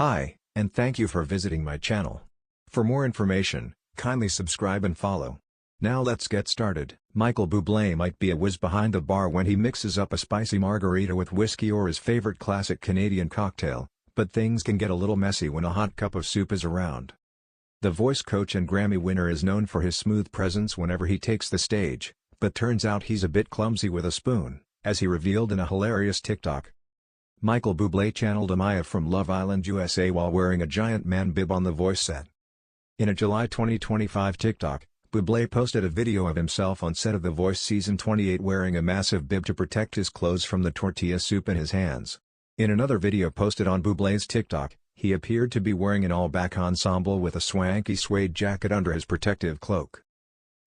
Hi, and thank you for visiting my channel. For more information, kindly subscribe and follow. Now let's get started. Michael Bublé might be a whiz behind the bar when he mixes up a spicy margarita with whiskey or his favorite classic Canadian cocktail, but things can get a little messy when a hot cup of soup is around. The voice coach and Grammy winner is known for his smooth presence whenever he takes the stage, but turns out he's a bit clumsy with a spoon, as he revealed in a hilarious TikTok. Michael Bublé channeled Amaya from Love Island USA while wearing a giant man bib on The Voice set. In a July 2025 TikTok, Bublé posted a video of himself on set of The Voice Season 28 wearing a massive bib to protect his clothes from the tortilla soup in his hands. In another video posted on Bublé's TikTok, he appeared to be wearing an all-black ensemble with a swanky suede jacket under his protective cloak.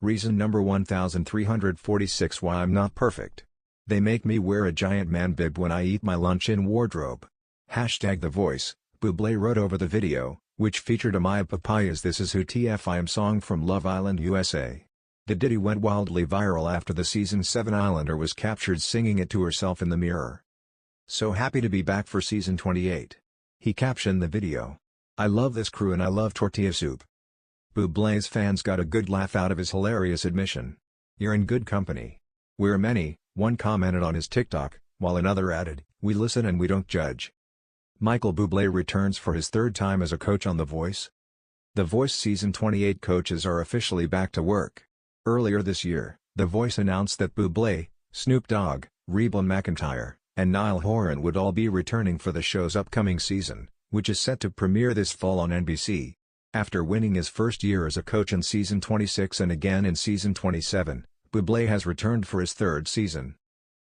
Reason number 1346 why I'm not perfect. They make me wear a giant man bib when I eat my lunch in wardrobe. #The Voice, Bublé wrote over the video, which featured Amaya Papaya's This Is Who TFIM song from Love Island USA. The ditty went wildly viral after the Season 7 Islander was captured singing it to herself in the mirror. "So happy to be back for Season 28. He captioned the video. "I love this crew and I love tortilla soup." Bublé's fans got a good laugh out of his hilarious admission. "You're in good company. We're many," one commented on his TikTok, while another added, "We listen and we don't judge." Michael Bublé returns for his third time as a coach on The Voice. The Voice Season 28 coaches are officially back to work. Earlier this year, The Voice announced that Bublé, Snoop Dogg, Reba McEntire, and Niall Horan would all be returning for the show's upcoming season, which is set to premiere this fall on NBC. After winning his first year as a coach in Season 26 and again in Season 27, Bublé has returned for his third season.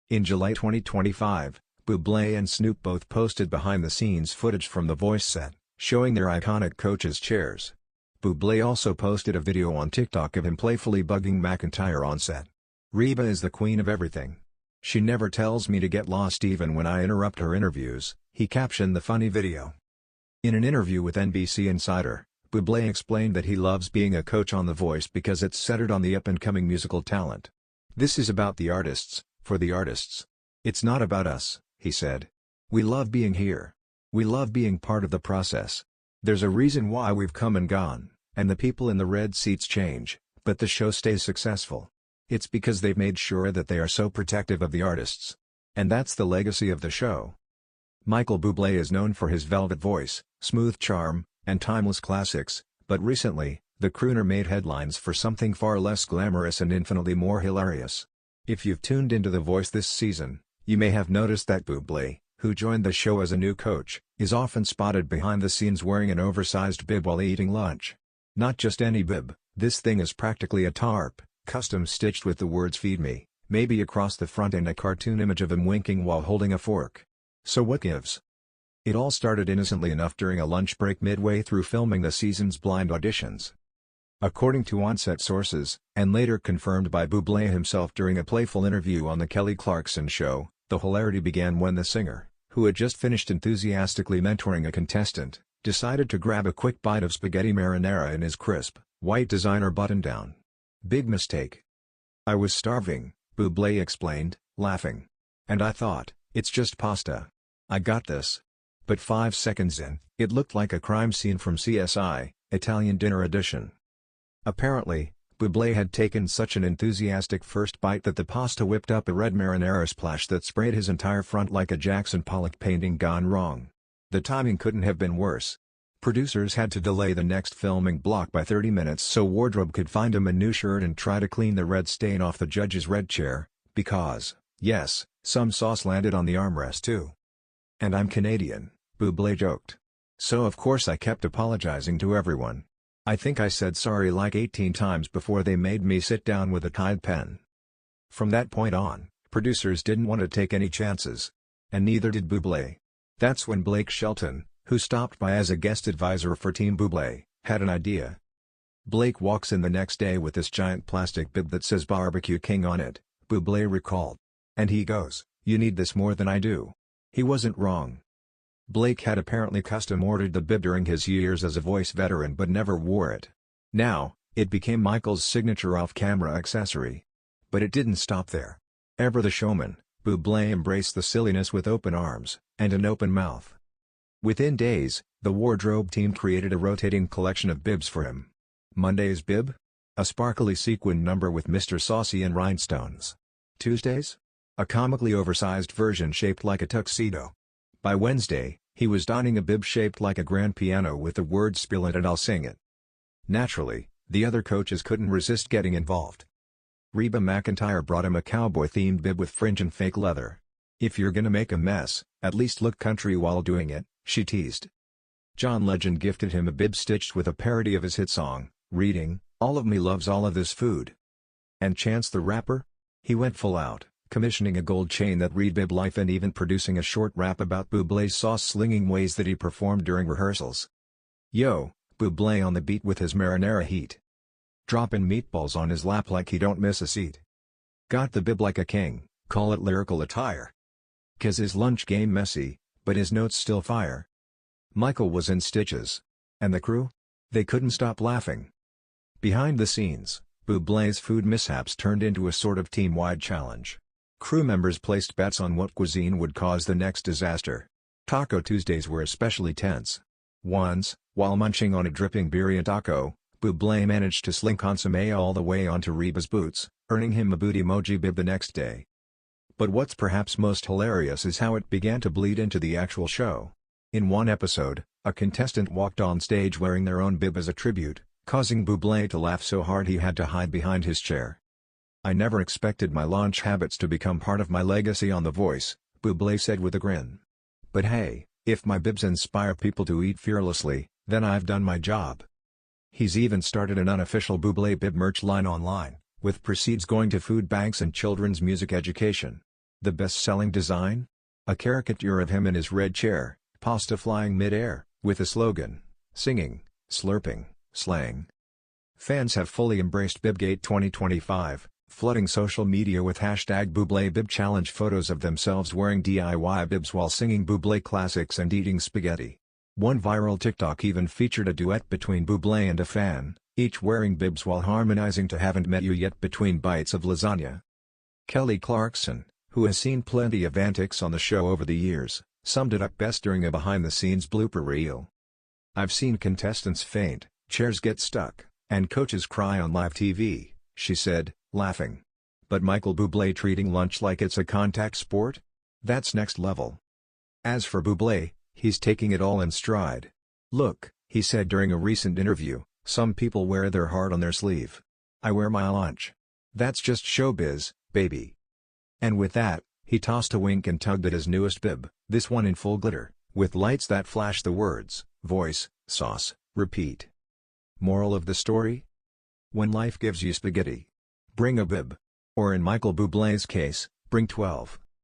In July 2025, Bublé and Snoop both posted behind-the-scenes footage from The Voice set, showing their iconic coaches' chairs. Bublé also posted a video on TikTok of him playfully bugging McEntire on set. "Reba is the queen of everything. She never tells me to get lost even when I interrupt her interviews," he captioned the funny video. In an interview with NBC Insider, Bublé explained that he loves being a coach on The Voice because it's centered on the up-and-coming musical talent. "This is about the artists, for the artists. It's not about us," he said. "We love being here. We love being part of the process. There's a reason why we've come and gone, and the people in the red seats change, but the show stays successful. It's because they've made sure that they are so protective of the artists. And that's the legacy of the show." Michael Bublé is known for his velvet voice, smooth charm, and timeless classics, but recently, the crooner made headlines for something far less glamorous and infinitely more hilarious. If you've tuned into The Voice this season, you may have noticed that Bublé, who joined the show as a new coach, is often spotted behind the scenes wearing an oversized bib while eating lunch. Not just any bib, this thing is practically a tarp, custom-stitched with the words "Feed Me," maybe across the front and a cartoon image of him winking while holding a fork. So what gives? It all started innocently enough during a lunch break midway through filming the season's blind auditions. According to on-set sources, and later confirmed by Bublé himself during a playful interview on The Kelly Clarkson Show, the hilarity began when the singer, who had just finished enthusiastically mentoring a contestant, decided to grab a quick bite of spaghetti marinara in his crisp, white designer button-down. "Big mistake. I was starving," Bublé explained, laughing. "And I thought, it's just pasta. I got this." But 5 seconds in, it looked like a crime scene from CSI, Italian Dinner Edition. Apparently, Bublé had taken such an enthusiastic first bite that the pasta whipped up a red marinara splash that sprayed his entire front like a Jackson Pollock painting gone wrong. The timing couldn't have been worse. Producers had to delay the next filming block by 30 minutes so wardrobe could find him a new shirt and try to clean the red stain off the judge's red chair, because, yes, some sauce landed on the armrest too. "And I'm Canadian," Bublé joked. "So of course I kept apologizing to everyone. I think I said sorry like 18 times before they made me sit down with a Tide pen." From that point on, producers didn't want to take any chances. And neither did Bublé. That's when Blake Shelton, who stopped by as a guest advisor for Team Bublé, had an idea. "Blake walks in the next day with this giant plastic bib that says Barbecue King on it," Bublé recalled. "And he goes, 'You need this more than I do.' He wasn't wrong." Blake had apparently custom-ordered the bib during his years as a Voice veteran but never wore it. Now, it became Michael's signature off-camera accessory. But it didn't stop there. Ever the showman, Bublé embraced the silliness with open arms and an open mouth. Within days, the wardrobe team created a rotating collection of bibs for him. Monday's bib? A sparkly sequin number with Mr. Saucy and rhinestones. Tuesdays? A comically oversized version shaped like a tuxedo. By Wednesday, he was donning a bib shaped like a grand piano with the word "spill it and I'll sing it." Naturally, the other coaches couldn't resist getting involved. Reba McEntire brought him a cowboy-themed bib with fringe and fake leather. "If you're gonna make a mess, at least look country while doing it," she teased. John Legend gifted him a bib stitched with a parody of his hit song, reading, "All of me loves all of this food." And Chance the Rapper? He went full out, commissioning a gold chain that read "Bib Life" and even producing a short rap about Bublé's sauce-slinging ways that he performed during rehearsals. Yo, Bublé on the beat with his marinara heat. Dropping meatballs on his lap like he don't miss a seat. Got the bib like a king, call it lyrical attire. 'Cause his lunch game messy, but his notes still fire. Michael was in stitches. And the crew? They couldn't stop laughing. Behind the scenes, Bublé's food mishaps turned into a sort of team-wide challenge. Crew members placed bets on what cuisine would cause the next disaster. Taco Tuesdays were especially tense. Once, while munching on a dripping birria taco, Bublé managed to sling consommé all the way onto Reba's boots, earning him a boot emoji bib the next day. But what's perhaps most hilarious is how it began to bleed into the actual show. In one episode, a contestant walked on stage wearing their own bib as a tribute, causing Bublé to laugh so hard he had to hide behind his chair. "I never expected my launch habits to become part of my legacy on The Voice," Bublé said with a grin. "But hey, if my bibs inspire people to eat fearlessly, then I've done my job." He's even started an unofficial Bublé bib merch line online, with proceeds going to food banks and children's music education. The best-selling design? A caricature of him in his red chair, pasta flying mid-air, with the slogan, "Singing, slurping, slang." Fans have fully embraced Bibgate 2025, flooding social media with #BubléBibChallenge photos of themselves wearing DIY bibs while singing Bublé classics and eating spaghetti. One viral TikTok even featured a duet between Bublé and a fan, each wearing bibs while harmonizing to "Haven't Met You Yet" between bites of lasagna. Kelly Clarkson, who has seen plenty of antics on the show over the years, summed it up best during a behind-the-scenes blooper reel. "I've seen contestants faint, chairs get stuck, and coaches cry on live TV," she said, laughing. But Michael Bublé treating lunch like it's a contact sport? That's next level. As for Bublé, he's taking it all in stride. "Look," he said during a recent interview, "some people wear their heart on their sleeve. I wear my lunch. That's just showbiz, baby." And with that, he tossed a wink and tugged at his newest bib, this one in full glitter, with lights that flash the words, "Voice, sauce, repeat." Moral of the story? When life gives you spaghetti, bring a bib. Or in Michael Bublé's case, bring 12.